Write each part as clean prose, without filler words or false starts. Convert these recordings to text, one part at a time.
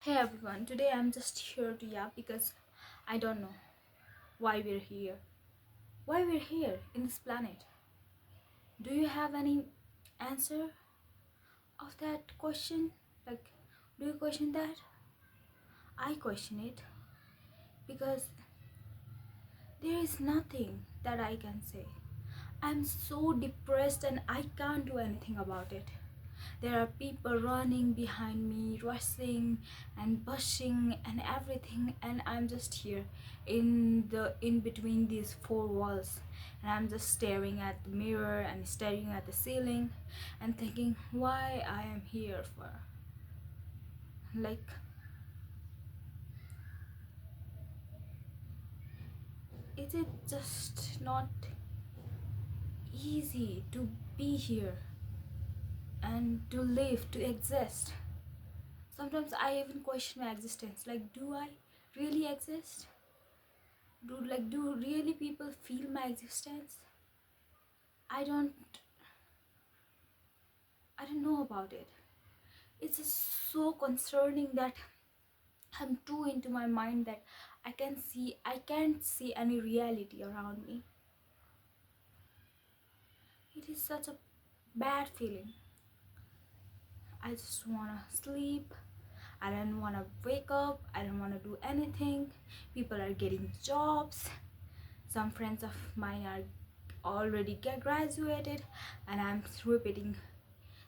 Hey everyone, today I'm just here to yap because I don't know why we're here. Why we're here in this planet. Do you have any answer of that question? Like, do you question that? I question it because there is nothing that I can say. I'm so depressed and I can't do anything about it. There are people running behind me, rushing and pushing and everything, and I'm just here in between these four walls, and I'm just staring at the mirror and staring at the ceiling and thinking why I am here for. Like, is it just not easy to be here and to live, to exist? Sometimes I even question my existence. Like, do I really exist? Do really people feel my existence? I don't i don't know about it. It's just so concerning that I'm too into my mind that I can't see any reality around me. It is such a bad feeling. I just want to sleep. I don't want to wake up. I don't want to do anything. People are getting jobs. Some friends of mine are already get graduated, and I'm repeating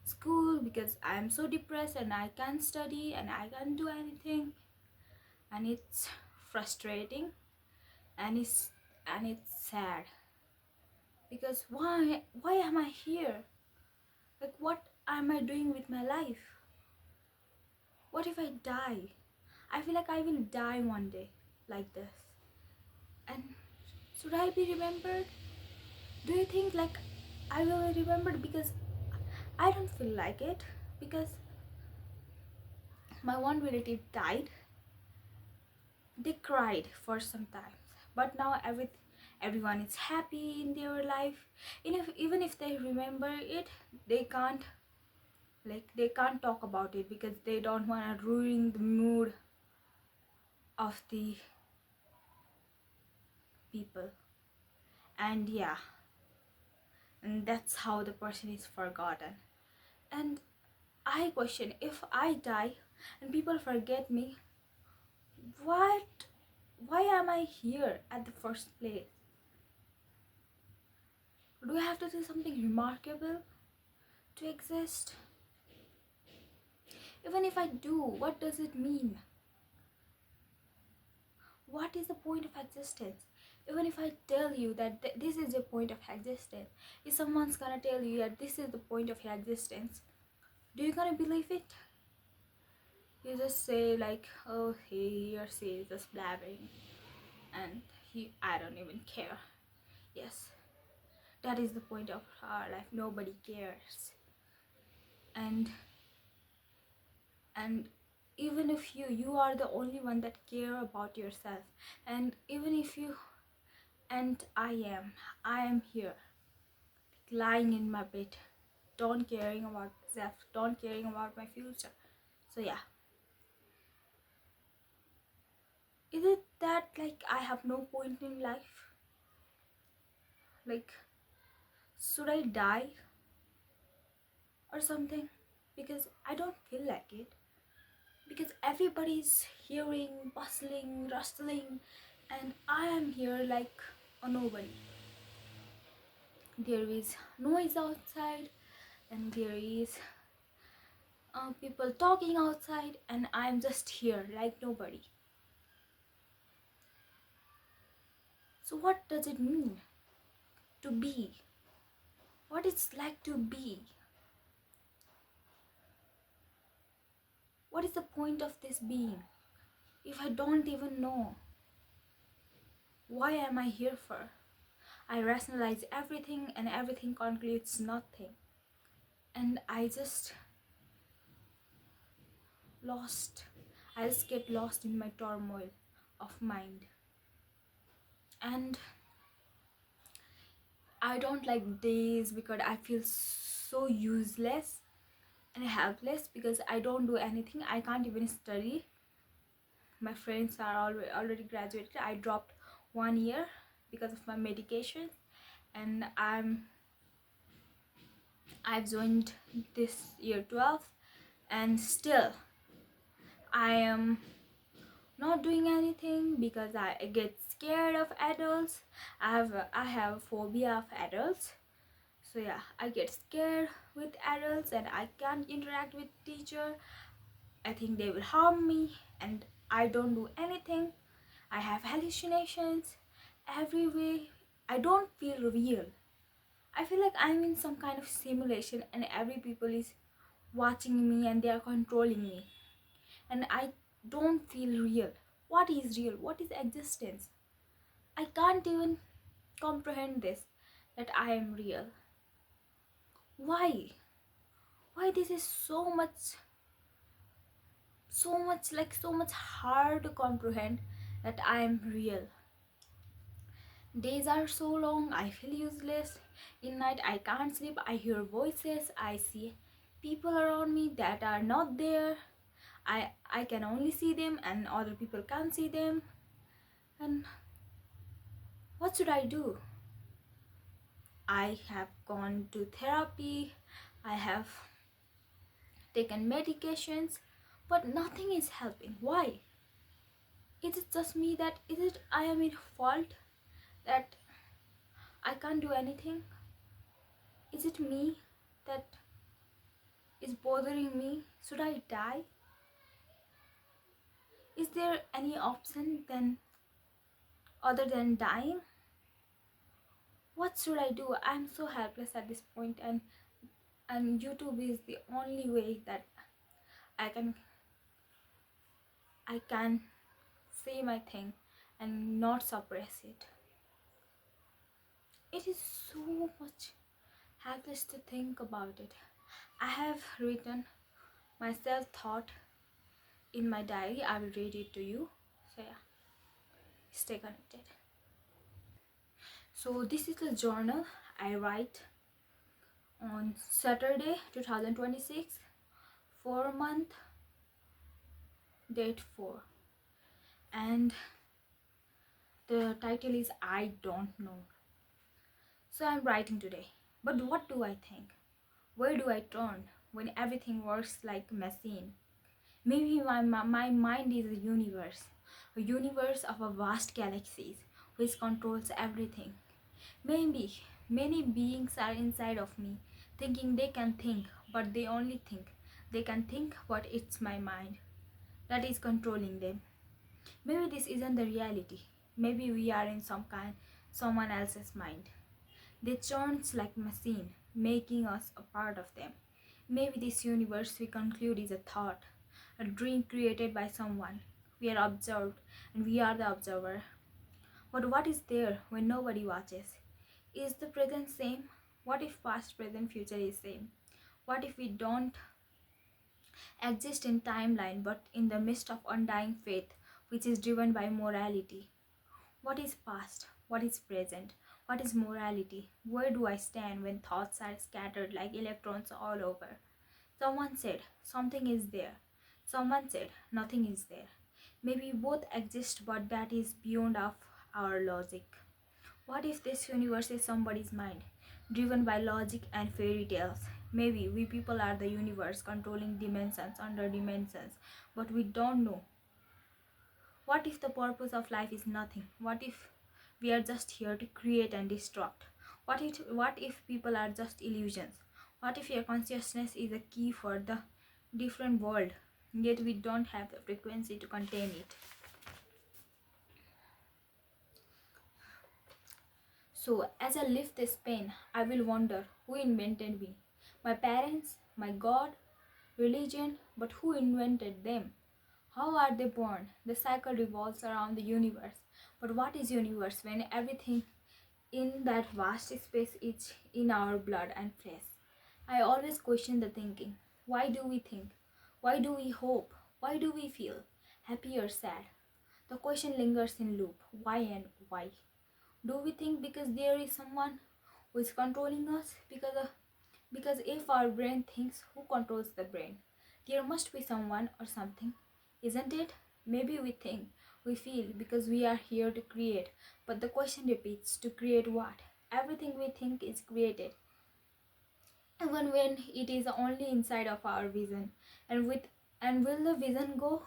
school because I'm so depressed and I can't study and I can't do anything, and it's frustrating, and it's sad because why am I here? Like, what am I doing with my life? What if I die? I feel like I will die one day like this. And should I be remembered? Do you think like I will be remembered? Because I don't feel like it, because my one relative died. They cried for some time, but now everyone is happy in their life. Even if they remember it, they can't, they can't talk about it because they don't want to ruin the mood of the people. And yeah, and that's how the person is forgotten. And I question, if I die and people forget me, what why am I here at the first place? Do I have to do something remarkable to exist? Even if I do, what does it mean? What is the point of existence? Even if I tell you that this is the point of existence, if someone's gonna tell you that this is the point of your existence, do you gonna believe it? You just say like, oh, he or she is just blabbering, and I don't even care. Yes, that is the point of our life. Nobody cares. And and even if you are the only one that care about yourself, and even if you, and I am here lying in my bed, don't caring about myself, don't caring about my future. So yeah, is it that like I have no point in life? Like, should I die or something? Because I don't feel like it, because everybody's hearing, bustling, rustling, and I am here like a nobody. There is noise outside, and there is people talking outside, and I'm just here like nobody. So what does it mean to be? What it's like to be? What is the point of this being if I don't even know? Why am I here for? I rationalize everything and everything concludes nothing, and lost I just get lost in my turmoil of mind. And I don't like days because I feel so useless and helpless because I don't do anything. I can't even study. my friends are already graduated. I dropped 1 year because of my medication, and I've joined this year 12th, and still I am not doing anything because I get scared of adults. I have a phobia of adults. So yeah, I get scared with adults and I can't interact with teacher. I think they will harm me, and I don't do anything. I have hallucinations every way. I don't feel real. I feel like I'm in some kind of simulation and every people is watching me and they are controlling me. And I don't feel real. What is real? What is existence? I can't even comprehend this, that I am real. Why? Why this is so much hard to comprehend that I am real. Days are so long, I feel useless. In night I can't sleep, I hear voices, I see people around me that are not there. I can only see them and other people can't see them. And what should I do? I have gone to therapy, I have taken medications, but nothing is helping. Why? Is it just me that is it I am in fault that I can't do anything? Is it me that is bothering me? Should I die? Is there any option then other than dying? What should I do? I'm so helpless at this point, and YouTube is the only way that I can I can say my thing and not suppress it. It is so much helpless to think about it. I have written my self thought in my diary. I will read it to you. So yeah, stay connected. So this is the journal I write on Saturday 2026, 4 month, date 4, and the title is I don't know. So I'm writing today. But what do I think? Where do I turn when everything works like a machine? Maybe my mind is a universe of a vast galaxies which controls everything. Maybe many beings are inside of me, thinking they can think, but they only think. They can think, but it's my mind that is controlling them. Maybe this isn't the reality. Maybe we are in someone else's mind. They churns like machine, making us a part of them. Maybe this universe we conclude is a thought, a dream created by someone. We are observed and we are the observer. But what is there when nobody watches? Is the present same? What if past, present, future is same? What if we don't exist in timeline but in the midst of undying faith which is driven by morality? What is past? What is present? What is morality? Where do I stand when thoughts are scattered like electrons all over? Someone said something is there. Someone said nothing is there. Maybe both exist, but that is beyond of our logic. What if this universe is somebody's mind, driven by logic and fairy tales? Maybe we people are the universe controlling dimensions under dimensions, but we don't know. What if the purpose of life is nothing? What if we are just here to create and destruct? What if people are just illusions? What if your consciousness is a key for the different world, yet we don't have the frequency to contain it? So, as I live this pain, I will wonder who invented me. My parents, my God, religion, but who invented them? How are they born? The cycle revolves around the universe. But what is universe when everything in that vast space is in our blood and flesh? I always question the thinking. Why do we think? Why do we hope? Why do we feel happy or sad? The question lingers in loop. Why and why? Do we think because there is someone who is controlling us? Because if our brain thinks, who controls the brain? There must be someone or something, isn't it? Maybe we think, we feel because we are here to create. But the question repeats, to create what? Everything we think is created, even when it is only inside of our vision. And will the vision go?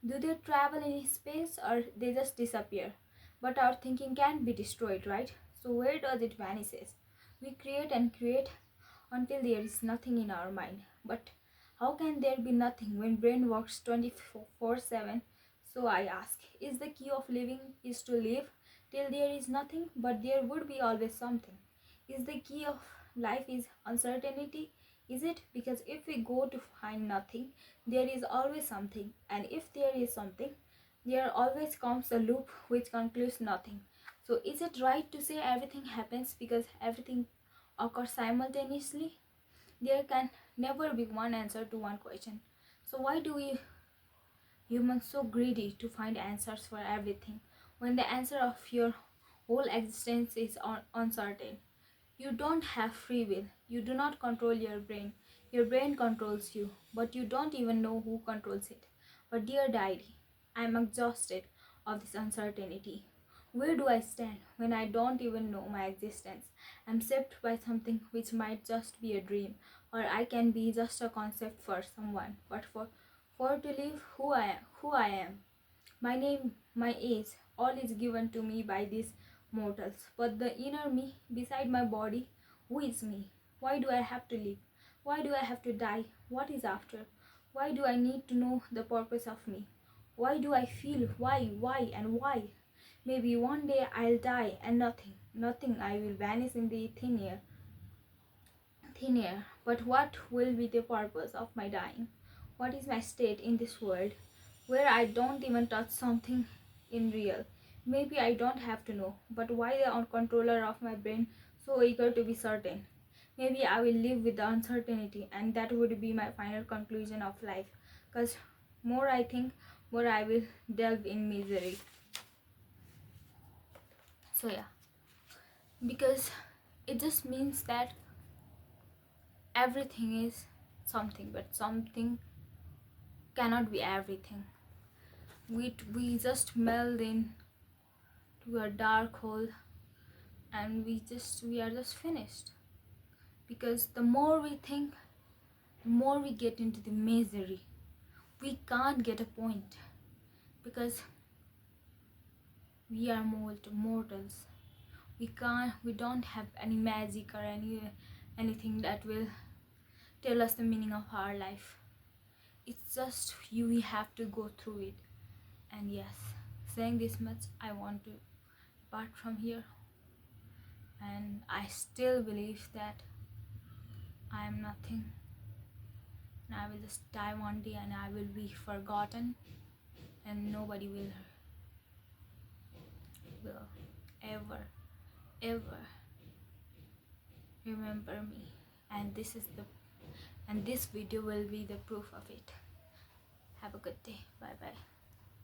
Do they travel in space or they just disappear? But our thinking can't be destroyed, right? So where does it vanishes? We create and create until there is nothing in our mind. But how can there be nothing when brain works 24/7? So I ask, is the key of living is to live till there is nothing, but there would be always something? Is the key of life is uncertainty? Is it? Because if we go to find nothing, there is always something, and if there is something, there always comes a loop which concludes nothing. So is it right to say everything happens because everything occurs simultaneously? There can never be one answer to one question. So why do we humans so greedy to find answers for everything when the answer of your whole existence is uncertain? You don't have free will. You do not control your brain. Your brain controls you, but you don't even know who controls it. But dear diary, I am exhausted of this uncertainty. Where do I stand when I don't even know my existence? I'm shaped by something which might just be a dream, or I can be just a concept for someone. But for to live who I am, my name, my age, all is given to me by these mortals. But the inner me, beside my body, who is me? Why do I have to live? Why do I have to die? What is after? Why do I need to know the purpose of me? Why do I feel? Why, and why? Maybe one day I'll die and nothing, I will vanish in the thin air. But what will be the purpose of my dying? What is my state in this world where I don't even touch something in real? Maybe I don't have to know, but why the controller of my brain so eager to be certain? Maybe I will live with the uncertainty, and that would be my final conclusion of life. Because more I think, more I will delve in misery. So yeah, because it just means that everything is something, but something cannot be everything. We just meld in to a dark hole, and we are just finished. Because the more we think, the more we get into the misery. We can't get a point because we are mortals. We don't have any magic or anything that will tell us the meaning of our life. It's just we have to go through it. And yes, saying this much, I want to depart from here, and I still believe that I am nothing, and I will just die one day and I will be forgotten, and nobody will ever remember me. And this video will be the proof of it. Have a good day. Bye bye.